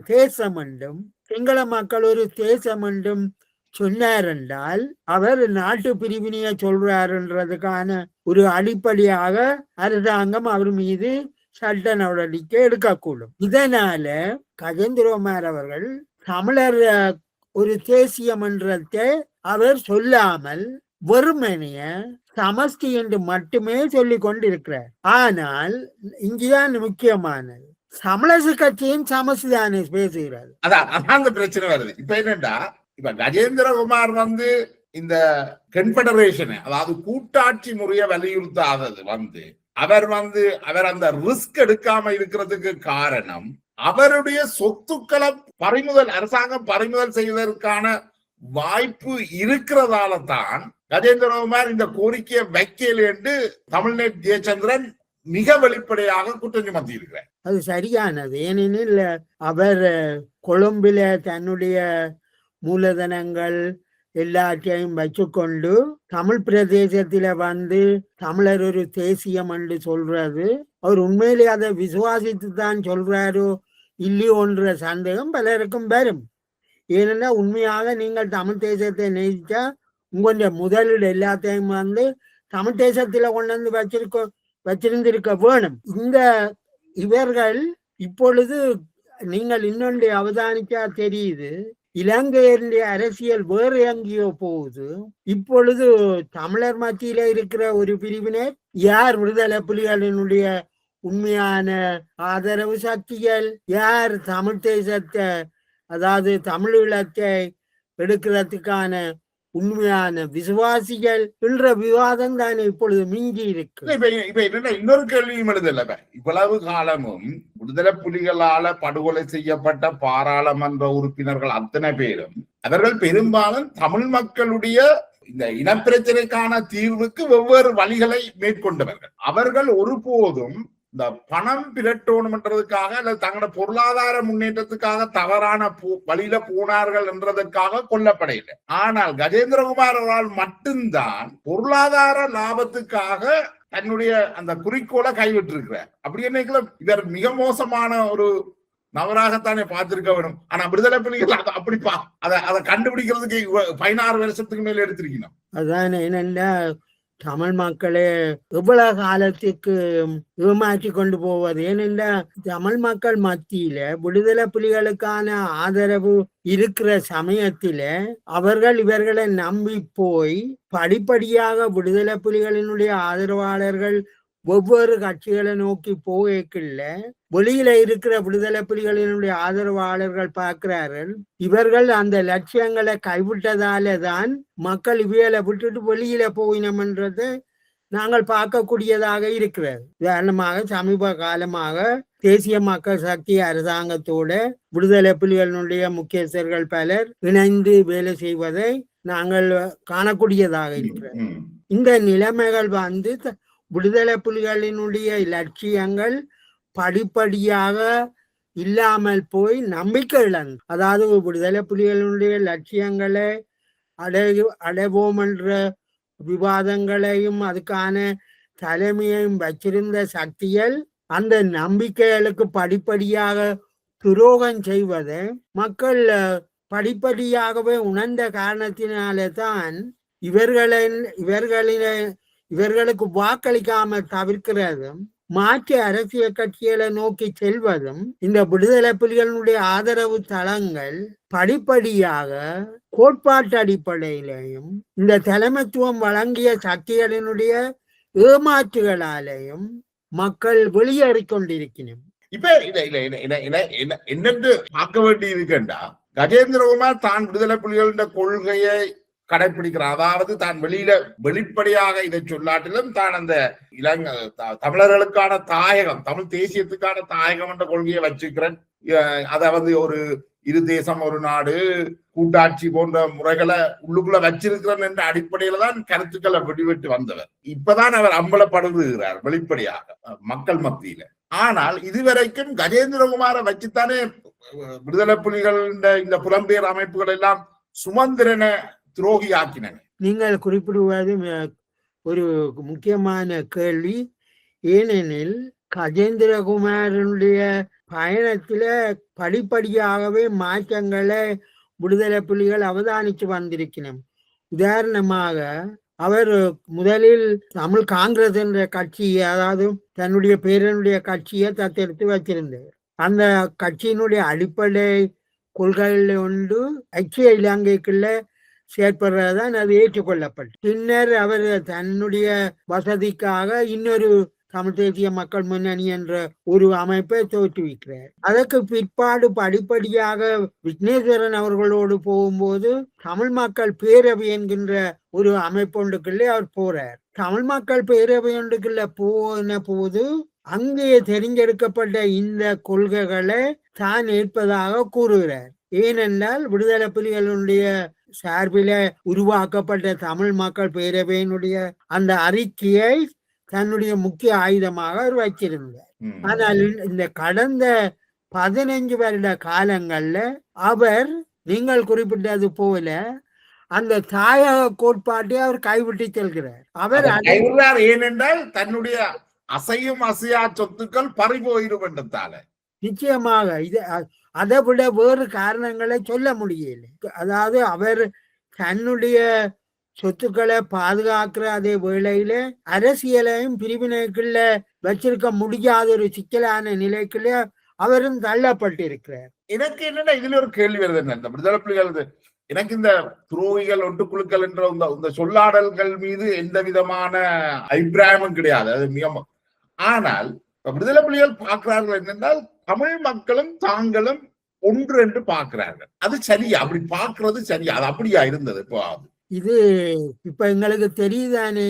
S2: தேசம் என்றும் சிங்கள மக்கள் ஒரு தேசம் என்றும் சொன்னார் என்றால் அவர் நாட்டு பிரிவினையை சொல்றாருன்றதுக்கான ஒரு அடிப்படையாக அரசாங்கம் அவர் மீது சட்ட நடவடிக்கை எடுக்கக்கூடும். இதனால கஜேந்திரகுமார் அவர்கள் தமிழர் ஒரு தேசிய மன்றத்தை அவர் சொல்லாமல் வெறுமனைய சமஷ்டி என்று மட்டுமே சொல்லிக் கொண்டிருக்கிறார். ஆனால் இங்குதான் முக்கியமானது, தமிழரசு கட்சியின் சமஷ்டிதானே பேசுகிறார்.
S1: அதான் பிரச்சனை வருது. இப்ப என்னண்டா, இப்ப கஜேந்திரகுமார் இந்த கன்ஃபெடரேஷனை, அதாவது கூட்டாட்சி முறையை வலியுறுத்தாதது அவர் அந்த ரிஸ்க் எடுக்காம இருக்கிறதுக்கு காரணம் அவருடைய சொத்துக்களை அரசாங்கம் பறிமுதல் செய்வதற்கான வாய்ப்பு இருக்கிறதால தான் கஜேந்திரகுமார் இந்த கோரிக்கையை வைக்கல என்று தமிழ்நெட் ஜெயச்சந்திரன் மிக வெளிப்படையாக குற்றம் சுமத்தி இருக்கிறார்.
S2: அது சரியானது. ஏனெனில் அவர் கொழும்பில தன்னுடைய மூலதனங்கள் எல்லாத்தையும் வச்சுக்கொண்டு தமிழ் பிரதேசத்தில தமிழர் ஒரு தேசியம் என்று சொல்றது, அவர் உண்மையிலே அதை விசுவாசித்து தான் சொல்றாரோ இல்லையோன்ற சந்தேகம் பலருக்கும் வரும். ஏனென்னா உண்மையாக நீங்கள் தமிழ் தேசத்தை நேசிச்சா உங்களுடைய முதலீடு எல்லாத்தையும் தமிழ் தேசத்துல கொண்டு வச்சிருந்திருக்க வேணும். இவர்கள் இப்பொழுது நீங்கள் இன்னொன்று அவதானிச்சா தெரியுது, இலங்கையினுடைய அரசியல் வேறு எங்கேயோ போகுது. இப்பொழுது தமிழர் மத்தியில இருக்கிற ஒரு பிரிவினர் யார் விடுதலை புலிகளினுடைய உண்மையான ஆதரவு சக்திகள், யார் தமிழ் தேசத்தை அதாவது தமிழீழத்தை எடுக்கிறதுக்கான உண்மையான விசுவாசிகள் என்ற விவாதம் தானே இப்பொழுது மிஞ்சி இருக்கு.
S1: இப்ப என்னன்னா இன்னொரு கேள்வியும் எழுதல. இவ்வளவு காலமும் விடுதலை புலிகளால படுகொலை செய்யப்பட்ட பாராளுமன்ற உறுப்பினர்கள் அத்தனை பேரும் அவர்கள் பெரும்பாலும் தமிழ் மக்களுடைய இந்த இனப்பிரச்சனைக்கான தீர்வுக்கு வெவ்வேறு வழிகளை மேற்கொண்டவர்கள். அவர்கள் ஒருபோதும் இந்த பணம் பிரட்டோணும்ன்றதுக்காக அல்லது தங்களோட பொருளாதார முன்னேற்றத்துக்காக தவறான வழியில போனார்கள் என்றதற்காக கொல்லப்படையில்லை. ஆனால் கஜேந்திரகுமார் அவரால் மட்டும்தான் பொருளாதார லாபத்துக்காக தன்னுடைய அந்த குறிக்கோளை கைவிட்டிருக்கிறார். அப்படி என்ன இவர் மிக மோசமான ஒரு நபராகத்தானே பார்த்திருக்க வேணும். ஆனா விடுதலை புலிகள் அப்படிப்பா அதை கண்டுபிடிக்கிறதுக்கு 16 வருஷத்துக்கு மேல எடுத்திருக்கணும்.
S2: அதான் என்னன்னா தமிழ் மக்களே எவ்வளவு காலத்துக்கு ஏமாற்றி கொண்டு போவது. ஏனென்றா தமிழ் மக்கள் மத்தியில விடுதலை புலிகளுக்கான ஆதரவு இருக்கிற சமயத்தில அவர்கள் இவர்களை நம்பி போய் படிப்படியாக விடுதலை புலிகளினுடைய ஆதரவாளர்கள் ஒவ்வொரு கட்சிகளை நோக்கி போகல வெளியில இருக்கிற விடுதலை புலிகளினுடைய ஆதரவாளர்கள் பார்க்கிறார்கள் இவர்கள் அந்த லட்சியங்களை கைவிட்டதால தான் மக்கள் இவையில விட்டுட்டு வெளியில போயினோம்ன்றது நாங்கள் பார்க்கக்கூடியதாக இருக்கிறது. உதாரணமாக சமீப காலமாக தேசிய மக்கள் சக்தி அரசாங்கத்தோட விடுதலை புலிகளினுடைய முக்கியஸ்தர்கள் பலர் இணைந்து வேலை செய்வதை நாங்கள் காணக்கூடியதாக இருக்கிறது. இந்த நிலைமைகள் விடுதலை புலிகளினுடைய லட்சியங்கள் படிப்படியாக இல்லாமல் போய் நம்பிக்கை இழந்து, அதாவது விடுதலை புலிகளினுடைய லட்சியங்களை அடைவோம் என்ற விவாதங்களையும் அதுக்கான தலைமையையும் வச்சிருந்த சக்திகள் அந்த நம்பிக்கைகளுக்கு படிப்படியாக துரோகம் செய்வதை மக்கள் படிப்படியாகவே உணர்ந்த காரணத்தினாலே தான் இவர்களுக்கு வாக்களிக்காமல் தவிர்க்கிறதும் மாற்று அரசியல் கட்சிகளை நோக்கி செல்வதும் இந்த விடுதலை புலிகளுடைய ஆதரவு தளங்கள் படிப்படியாக கோட்பாட்டு அடிப்படையிலையும் இந்த தலைமைத்துவம் வழங்கிய சக்திகளினுடைய ஏமாற்றுகளாலேயும் மக்கள் வெளியேறிக் கொண்டிருக்கணும்.
S1: இப்ப என்னென்று பார்க்க வேண்டி இருக்கா, கஜேந்திரகுமார் தான் விடுதலை புலிகளின் கொள்கையை கடைபிடிக்கிறார். அதாவது தான் வெளிப்படையாக இதை சொல்லாட்டிலும் தான் அந்த தமிழர்களுக்கான தாயகம், தமிழ் தேசியத்துக்கான தாயகம் என்ற கொள்கையை வச்சுக்கிறேன். அதை ஒரு இரு தேசம் ஒரு நாடு கூட்டாட்சி போன்ற முறைகளை உள்ளுக்குள்ள வச்சிருக்கிறேன் என்ற அடிப்படையில தான் கருத்துக்களை வெளிவிட்டு வந்தவர். இப்பதான் அவர் அம்பலப்படுகிறார் வெளிப்படையாக மக்கள் மத்தியில. ஆனால் இதுவரைக்கும் கஜேந்திரகுமாரை வச்சுத்தானே விடுதலை புலிகள் இந்த புலம்பெயர் அமைப்புகள் எல்லாம் சுமந்திரனை துரோகி ஆக்கினாங்க.
S2: நீங்கள் குறிப்பிடுவது ஒரு முக்கியமான கேள்வி. ஏனெனில் கஜேந்திரகுமாரனுடைய பயணத்தில படிப்படியாகவே மாற்றங்களை விடுதலை புலிகள் அவதானித்து வந்திருக்கணும். உதாரணமாக அவர் முதலில் தமிழ் காங்கிரஸ் என்ற கட்சியை, அதாவது தன்னுடைய பேரனுடைய கட்சியை தத்தெடுத்து வச்சிருந்தார். அந்த கட்சியினுடைய அடிப்படை கொள்கைகள் ஒன்று ஐக்கிய இலங்கைக்குள்ள செயற்படுறதுதான் அது ஏற்றுக்கொள்ளப்பட்டு, பின்னர் அவர் தன்னுடைய வசதிக்காக இன்னொரு தமிழ் தேசிய மக்கள் முன்னணி என்ற ஒரு அமைப்பை தோற்றுவிக்கிறார். அதற்கு பிற்பாடு படிப்படியாக விக்னேஸ்வரன் அவர்களோடு போகும்போது தமிழ் மக்கள் பேரவை என்கின்ற ஒரு அமைப்பொன்றுக்குள்ளே அவர் போறார். தமிழ் மக்கள் பேரவை ஒன்றுக்குள்ள போன போது அங்கே தெரிஞ்செடுக்கப்பட்ட இந்த கொள்கைகளை தான் ஏற்பதாக கூறுகிறார். ஏனென்றால் விடுதலை புலிகளுடைய சார்பில உருவாக்கப்பட்ட தமிழ் மக்கள் பேரவையினுடைய அந்த அறிக்கையை தன்னுடைய முக்கிய ஆயுதமாக அவர் வச்சிருந்தார். ஆனால் இந்த கடந்த 15 வருட காலங்கள்ல அவர் நீங்கள் குறிப்பிட்டது போல அந்த தாயக கோட்பாட்டை அவர் கைவிட்டு செல்கிறார். அவர்
S1: ஏனென்றால் தன்னுடைய அசையும் அசையா சொத்துக்கள் பறிபோயிடும் என்றால
S2: நிச்சயமாக இது அதை விட வேறு காரணங்களை சொல்ல முடியல. அதாவது அவர் தன்னுடைய சொத்துக்களை பாதுகாக்கிற அதே வேளையில அரசியலையும் பிரிவினைக்குள்ள வச்சிருக்க முடியாத ஒரு சிக்கலான நிலைக்குள்ள அவரும் தள்ளப்பட்டிருக்கிறார்.
S1: எனக்கு என்னன்னா இதுல ஒரு கேள்வி வருது என்ன, இந்த விடுதலை புலிகள் எனக்கு இந்த துரோகிகள் ஒட்டுக்குழுக்கள் என்ற இந்த சொல்லாடல்கள் மீது எந்த விதமான அபிப்பிராயமும் கிடையாது. அது மிக ஆனால் விடுதலை புலிகள் பார்க்கிறார்கள் என்னென்றால் தமிழ் மக்களும் தாங்களும் ஒன்று என்று பார்க்கிறார்கள். அது சரியா? அப்படி பார்க்கிறது சரியா? அது அப்படியா இருந்தது? இப்போ
S2: இது இப்ப எங்களுக்கு தெரியுதானே,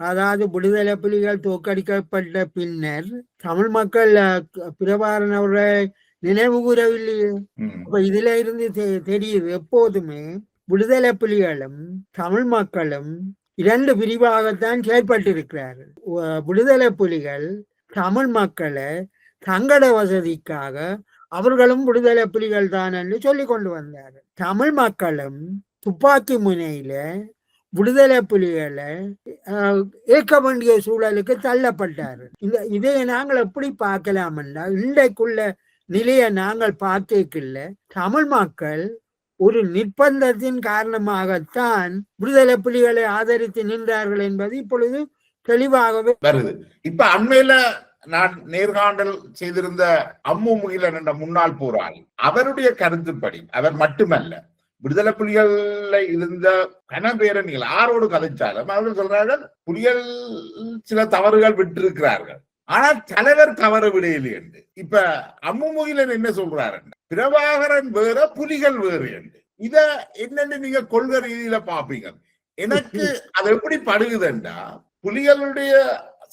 S2: அதாவது விடுதலை புலிகள் தோற்கடிக்கப்பட்ட பின்னர் தமிழ் மக்கள் பிரபாகரன் அவரை நினைவு கூறவில்லையே. இப்ப இதுல இருந்து தெரியுது எப்போதுமே விடுதலை புலிகளும் தமிழ் மக்களும் 2 பிரிவாகத்தான் செயல்பட்டிருக்கிறார்கள். விடுதலை புலிகள் தமிழ் மக்களை தங்கட வசதிக்காக அவர்களும் விடுதலை புலிகள் தான் என்று சொல்லிக் கொண்டு வந்தார்கள். தமிழ் மக்களும் துப்பாக்கி முனையில விடுதலை புலிகளை ஏற்க வேண்டிய சூழலுக்கு தள்ளப்பட்டார்கள். இதை நாங்கள் எப்படி பார்க்கலாம் என்றால், இன்றைக்குள்ள நிலையை நாங்கள் பார்க்கல, தமிழ் மக்கள் ஒரு நிர்பந்தத்தின் காரணமாகத்தான் விடுதலை புலிகளை ஆதரித்து நின்றார்கள் என்பது இப்பொழுது தெளிவாகவே
S1: வருது. இப்ப அண்மையில நான் நேர்காணல் செய்திருந்த அம்மு முகிலன் என்ற முன்னாள் போராளி, அவருடைய கருத்துப்படி, அவர் மட்டுமல்ல விடுதலை புலிகள்ல இருந்த கனபேரணிகள் ஆரோடு கதைச்சாலும் அவர்கள் சொல்றார்கள் புலிகள் சில தவறுகள் விட்டிருக்கிறார்கள், ஆனால் தலைவர் தவறு விடையில்லை என்று. இப்ப அம்மு முகிலன் என்ன சொல்றாரு, பிரபாகரன் வேற புலிகள் வேறு என்று. இத என்னன்னு நீங்க கொள்கை ரீதியில பாப்பீங்க. எனக்கு அது எப்படி படுகுதுண்டா, புலிகளுடைய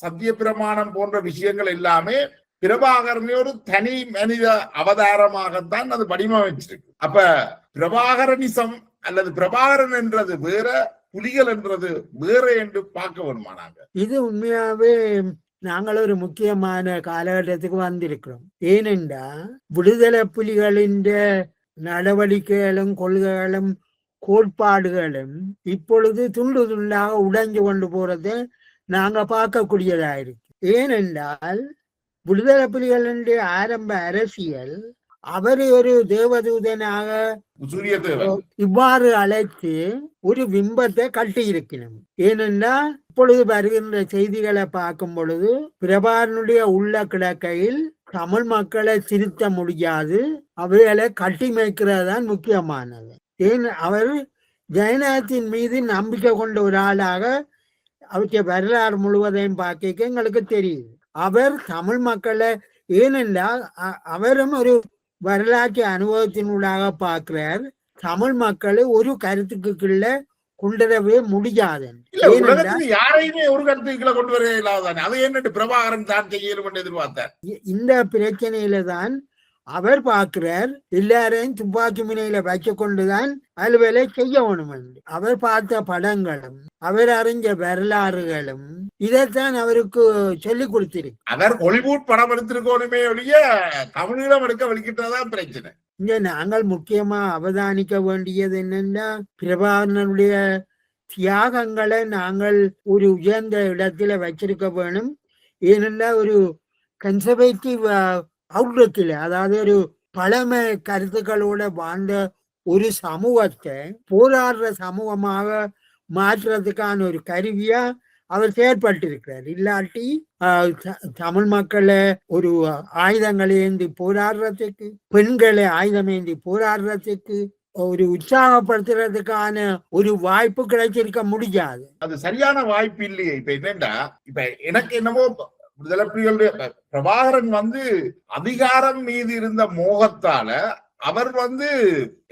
S1: சத்திய பிரமாணம் போன்ற விஷயங்கள் எல்லாமே பிரபாகரனே ஒரு தனி மனித அவதாரமாகத்தான் அது வடிவமைச்சிருக்கு. அப்ப பிரபாகரனிசம் அல்லது பிரபாகரன் என்றது வேற, புலிகள் என்றது வேற என்று பார்க்க வேணுமா நாங்க?
S2: இது உண்மையாவே நாங்கள் ஒரு முக்கியமான காலகட்டத்துக்கு வந்திருக்கிறோம். ஏனென்றா விடுதலை புலிகளின் நடவடிக்கைகளும் கொள்கைகளும் கோட்பாடுகளும் இப்பொழுது துண்டு துண்டாக உடைஞ்சு கொண்டு போறதை நாங்க பார்க்கக்கூடியதா இருக்கு. ஏனென்றால் விடுதலை புலிகளினுடைய ஆரம்ப அரசியல் அவரை ஒரு தேவதூதனாக இவ்வாறு அழைத்து ஒரு பிம்பத்தை கட்டி இருக்கணும். ஏனென்றால் இப்பொழுது வருகின்ற செய்திகளை பார்க்கும் பொழுது பிரபாகரனுடைய உள்ள கிடக்கையில் தமிழ் மக்களை திருத்த முடியாது, அவைகளை கட்டி மேய்க்கிறது தான் முக்கியமானது. ஏன் அவர் ஜனநாயகத்தின் மீது நம்பிக்கை கொண்ட ஒரு ஆளாக அவற்றை வரலாறு முழுவதையும் பார்க்க எங்களுக்கு தெரியுது. அவர் தமிழ் மக்களை, ஏனென்றால் அவரும் ஒரு வரலாற்று அனுபவத்தினூடாக பார்க்கிறார், தமிழ் மக்களை ஒரு கருத்துக்குள்ள கொண்டுவரவே முடியாது.
S1: யாரையுமே ஒரு கருத்துக்களை கொண்டு வர இல்லாதான் அதை என்னட்டு பிரபாகரன் தான் செய்யணும் எதிர்பார்த்தார்.
S2: இந்த பிரச்சனையில தான் அவர் பார்க்கிறார், எல்லாரையும் துப்பாக்கி முனையில வைக்க கொண்டுதான் அலுவலை செய்ய வேணும் என்று. அவர் பார்த்த படங்களும் அவர் அறிஞ்ச வரலாறுகளும் இதைத்தான் அவருக்கு சொல்லி கொடுத்திருக்கு.
S1: அவர் ஹாலிவுட் படம் எடுத்திருக்கோனுமே ஒழிய தமிழீழம் எடுக்க வலிக்கிட்டதான் பிரச்சனை.
S2: இங்க நாங்கள் முக்கியமா அவதானிக்க வேண்டியது என்னன்னா, பிரபாகரனுடைய தியாகங்களை நாங்கள் ஒரு உயர்ந்த இடத்துல வச்சிருக்க வேணும். ஏனென்றா ஒரு கன்சர்வேட்டிவ் அவுட்லுக்கில், அதாவது ஒரு பழமை கருத்துக்களோட வாழ்ந்த ஒரு சமூகத்தை போராடுற சமூகமாக மாற்றுறதுக்கான ஒரு கருவியா அவர் செயற்பட்டிருக்கிறார். இல்லாட்டி தமிழ் மக்களை ஒரு ஆயுதங்களை ஏந்தி போராடுறதுக்கு, பெண்களை ஆயுதம் ஏந்தி போராடுறதுக்கு ஒரு உற்சாகப்படுத்துறதுக்கான ஒரு வாய்ப்பு கிடைச்சிருக்க முடியாது.
S1: அது சரியான வாய்ப்பு இல்லையே. இப்ப என்னண்டா, இப்ப எனக்கு என்னமோ விடுதலை புலிகளுடைய பிரபாகரன் அதிகாரம் மீது இருந்த மோகத்தால அவர்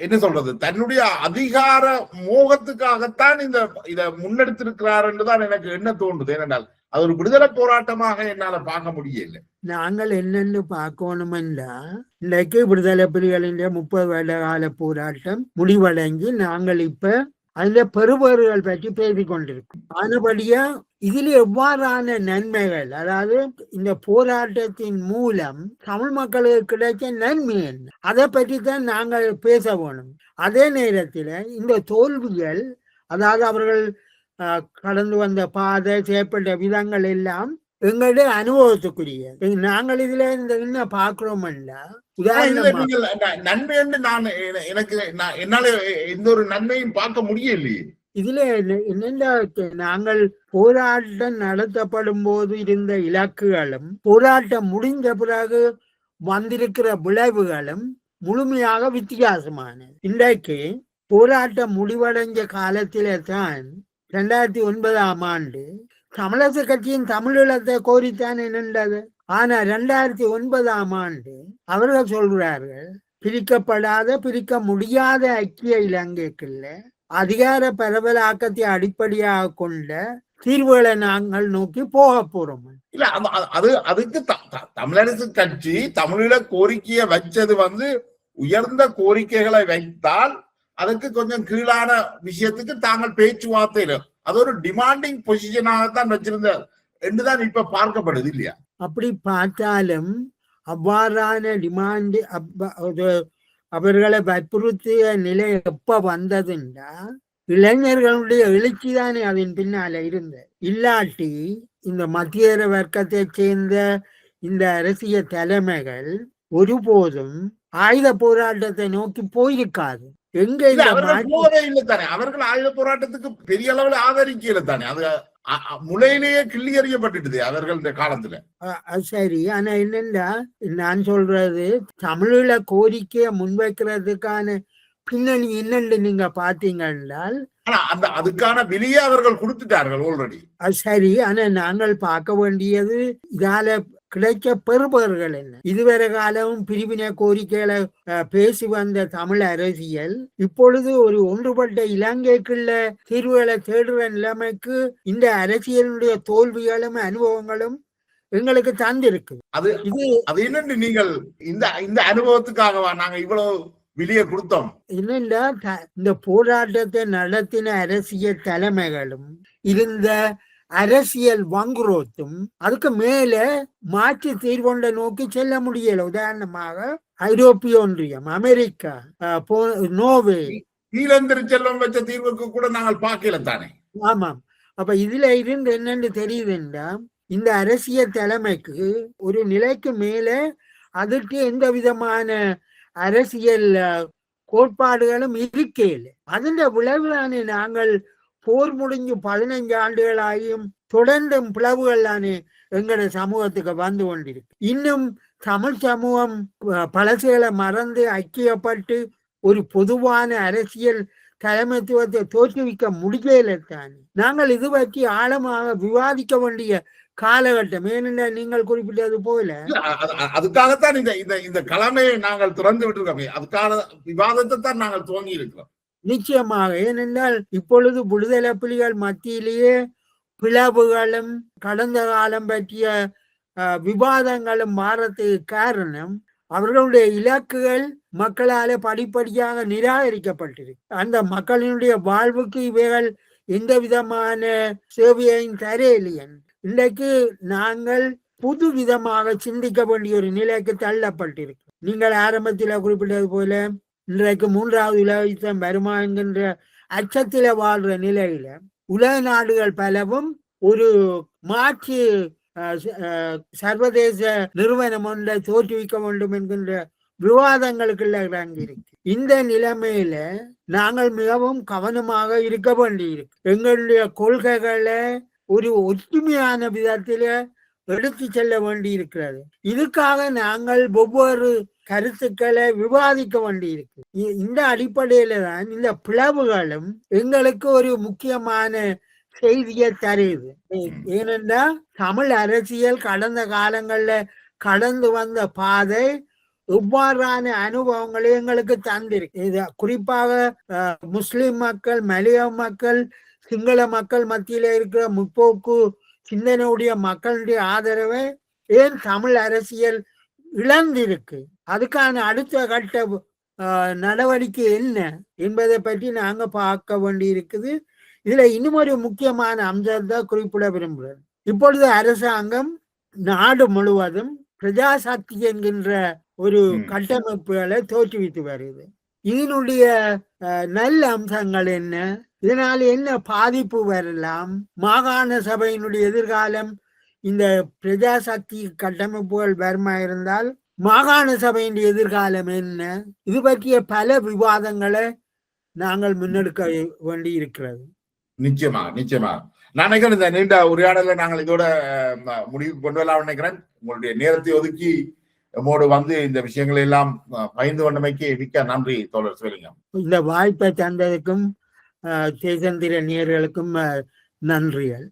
S1: என்ன சொல்றது, தன்னுடைய அதிகார மோகத்துக்காகத்தான் இத முன்னெடுத்திருக்கிறார் என்றுதான் எனக்கு என்ன தோன்றுது. ஏனென்றால் அது ஒரு விடுதலை போராட்டமாக என்னால பார்க்க முடியல.
S2: நாங்கள் என்னன்னு பார்க்கணுமென்றா, இன்றைக்கு விடுதலை புலிகளின் 30 வருட கால போராட்டம் முடிவடைஞ்சு நாங்கள் இப்ப அதுல பெறுபேறுகள் பற்றி பேசிக் கொண்டிருக்கோம். ஆனபடியா இதில் எவ்வாறான நன்மைகள், அதாவது இந்த போராட்டத்தின் மூலம் தமிழ் மக்களுக்கு கிடைச்ச நன்மை என்ன, அதை பற்றி தான் நாங்கள் பேச வேணும். அதே நேரத்தில் இந்த தோல்விகள், அதாவது அவர்கள் கடந்து வந்த பாதை, செயற்பட்ட விதங்கள் எல்லாம் எங்களுடைய அனுபவத்துக்குரிய. நாங்கள் இதுல என்ன பார்க்கிறோம்னா,
S1: நன்மை என்று என்னால எந்த ஒரு நன்மையும் பார்க்க முடியலையே.
S2: இதுல என்னென்ன, நாங்கள் போராட்டம் நடத்தப்படும் போது இருந்த இலக்குகளும் போராட்டம் முடிந்த பிறகு வந்திருக்கிற விளைவுகளும் முழுமையாக வித்தியாசமானது. இன்றைக்கு போராட்டம் முடிவடைஞ்ச காலத்திலே தான் 2009ஆம் ஆண்டு தமிழரசு கட்சியின் தமிழீழத்தை கோரித்தான் நின்றது. ஆனா 2009ஆம் ஆண்டு அவர்கள் சொல்கிறார்கள், பிரிக்கப்படாத பிரிக்க முடியாத ஐக்கிய இலங்கைக்குள்ள அதிகார பரவலாக்கத்தை அடிப்படையாக கொண்ட தீர்வுகளை நாங்கள் நோக்கி போக போறோம்.
S1: இல்ல அதுக்கு தமிழரசு கட்சி தமிழீழ கோரிக்கையை வச்சது உயர்ந்த கோரிக்கைகளை வைத்தால் அதுக்கு கொஞ்சம் கீழான விஷயத்துக்கு தாங்கள் பேச்சுவார்த்தையில அது ஒரு டிமாண்டிங் பொசிஷனாகத்தான் வச்சிருந்த என்றுதான் இப்ப பார்க்கப்படுது இல்லையா?
S2: அப்படி பார்த்தாலும் அவ்வாறான டிமாண்ட் அவர்களை வற்புறுத்திய நிலை எப்ப வந்ததுண்டா இளைஞர்களுடைய எழுச்சி தானே அதன் பின்னால இருந்தது. இல்லாட்டி இந்த மத்திய வர்க்கத்தை சேர்ந்த இந்த அரசியல் தலைமைகள் ஒருபோதும் ஆயுத போராட்டத்தை நோக்கி போயிருக்காது. எங்க
S1: அவர்கள் ஆயுத போராட்டத்துக்கு பெரிய அளவில் ஆதரிக்கல தானே, அது முளையிலேயே கிள்ளி எறியப்பட்டுடுது அவர்கள் காலத்துல.
S2: சரி, ஆனா என்னன்னா நான் சொல்றது தமிழீழ கோரிக்கையை முன்வைக்கிறதுக்கான பின்னணி என்னன்னு நீங்க பாத்தீங்க என்றால்
S1: அதுக்கான வெளியே அவர்கள் கொடுத்துட்டார்கள் ஆல்ரெடி.
S2: சரி, ஆனா நாங்கள் பார்க்க வேண்டியது இதால கிடைக்க பெறுபவர்கள் என்ன. இதுவரை காலமும் பிரிவினை கோரிக்கைகளை பேசி வந்த தமிழ் அரசியல் இப்பொழுது ஒரு ஒன்றுபட்ட இலங்கைக்குள்ள தீர்வுகளை தேடுற நிலைமைக்கு இந்த அரசியலுடைய தோல்விகளும் அனுபவங்களும் எங்களுக்கு தந்திருக்கு.
S1: அது என்னன்னு நீங்கள் இந்த அனுபவத்துக்காகவா நாங்க இவ்வளவு வெளியே கொடுத்தோம்?
S2: என்னண்டா இந்த போராட்டத்தை நடத்தின அரசியல் தலைமைகளும் இருந்த அரசியல் வங்குரோத்தும் அதுக்கு மேல மாற்று தீர்வொன்றை நோக்கி செல்ல முடியல. உதாரணமாக ஐரோப்பிய ஒன்றியம், அமெரிக்கா, நோர்வே
S1: செல்வம் வச்ச தீர்வுக்கு கூட நாங்கள் பார்க்கல தானே.
S2: ஆமாம். அப்ப இதுல இருந்து என்னன்னு தெரியுதுன்னா இந்த அரசியல் தலைமைக்கு ஒரு நிலைக்கு மேல அதற்கு எந்த விதமான அரசியல் கோட்பாடுகளும் இருக்கல. அதன் விளைவுதானே நாங்கள் போர் முடிஞ்சு 15 ஆண்டுகளாகியும் தொடர்ந்தும் பிளவுகள் தானே எங்களோட சமூகத்துக்கு வந்து கொண்டிருக்கு. இன்னும் தமிழ் சமூகம் பழசுகளை மறந்து ஐக்கியப்பட்டு ஒரு பொதுவான அரசியல் தலைமைத்துவத்தை தோற்றுவிக்க முடியல தானே. நாங்கள் இது பற்றி ஆழமாக விவாதிக்க வேண்டிய காலகட்டம். ஏனென்ற நீங்கள் குறிப்பிட்டது போல
S1: அதுக்காகத்தான் இந்த கலமையை நாங்கள் திறந்து விட்டுருக்கோமே, அதுக்கான விவாதத்தை தான் நாங்கள் துவங்கி இருக்கிறோம்.
S2: நிச்சயமாக. ஏனென்றால் இப்பொழுது விடுதலை புலிகள் மத்தியிலேயே பிளவுகளும் கடந்த காலம் பற்றிய விவாதங்களும் மாறத்துக்கு காரணம் அவர்களுடைய இலக்குகள் மக்களால் படிப்படியாக நிராகரிக்கப்பட்டிருக்கு. அந்த மக்களினுடைய வாழ்வுக்கு இவைகள் எந்த விதமான சேவையையும் தரையில்லையன். இன்றைக்கு நாங்கள் புது விதமாக சிந்திக்க வேண்டிய ஒரு நிலைக்கு தள்ளப்பட்டிருக்கு. நீங்கள் ஆரம்பத்தில் குறிப்பிட்டது போல இன்றைக்கு 3வது உலக யுத்தம் வருமா என்கின்ற அச்சத்தில வாழ்ற நிலையில உலக நாடுகள் பலவும் ஒரு மாற்று சர்வதேச நிறுவனம் ஒன்றை தோற்றுவிக்க வேண்டும் என்கின்ற விவாதங்களுக்குள்ள இறங்கியிருக்கு. இந்த நிலைமையில நாங்கள் மிகவும் கவனமாக இருக்க வேண்டியிருக்கு. எங்களுடைய கொள்கைகளை ஒரு ஒற்றுமையான விதத்தில எடுத்து செல்ல வேண்டி இருக்கிறது. இதுக்காக நாங்கள் ஒவ்வொரு கருத்துக்களை விவாதிக்க வேண்டியிருக்கு. இந்த அடிப்படையில தான் இந்த பிளவுகளும் எங்களுக்கு ஒரு முக்கியமான செய்தியை தருது. ஏனென்றா தமிழ் அரசியல் கடந்த காலங்கள்ல கடந்து வந்த பாதை எவ்வாறான அனுபவங்களை எங்களுக்கு தந்திருக்கு. இது குறிப்பாக முஸ்லிம் மக்கள், மலைய மக்கள், சிங்கள மக்கள் மத்தியில இருக்கிற முற்போக்கு சிந்தனையுடைய மக்களுடைய ஆதரவை ஏன் தமிழ் அரசியல் இழந்திருக்கு, அதுக்கான அடுத்த கட்ட நடவடிக்கை என்ன என்பதை பற்றி நாங்க பார்க்க வேண்டி இருக்குது. இதுல இன்னும் ஒரு முக்கியமான அம்சத்தை குறிப்பிட விரும்புகிறேன். இப்பொழுது அரசாங்கம் நாடு முழுவதும் பிரஜாசக்தி என்கின்ற ஒரு கட்டமைப்புகளை தோற்றுவித்து வருது. இதனுடைய நல்ல அம்சங்கள் என்ன, இதனால் என்ன பாதிப்பு வரலாம், மாகாண சபையினுடைய எதிர்காலம் இந்த பிரஜாசக்தி கட்டமைப்புகள் வருமா இருந்தால் மாகாண சபையின் எதிர்காலம் என்ன, இது பற்றிய பல விவாதங்களை நாங்கள் முன்னெடுக்க வேண்டி இருக்கிறது.
S1: நிச்சயமா நான் நினைக்கிறேன் இந்த நீண்ட உரையாடல நாங்கள் இதோட முடிவுக்கு கொண்டு வரலாம் நினைக்கிறேன். உங்களுடைய நேரத்தை ஒதுக்கி நம்மோடு வந்து இந்த விஷயங்களை எல்லாம் பகிர்ந்து கொண்டமைக்கு மிக்க நன்றி தோழர் சிவலிங்கம்.
S2: இந்த வாய்ப்பை தந்ததுக்கும் தேசந்திர நேயர்களுக்கும் நன்றிகள்.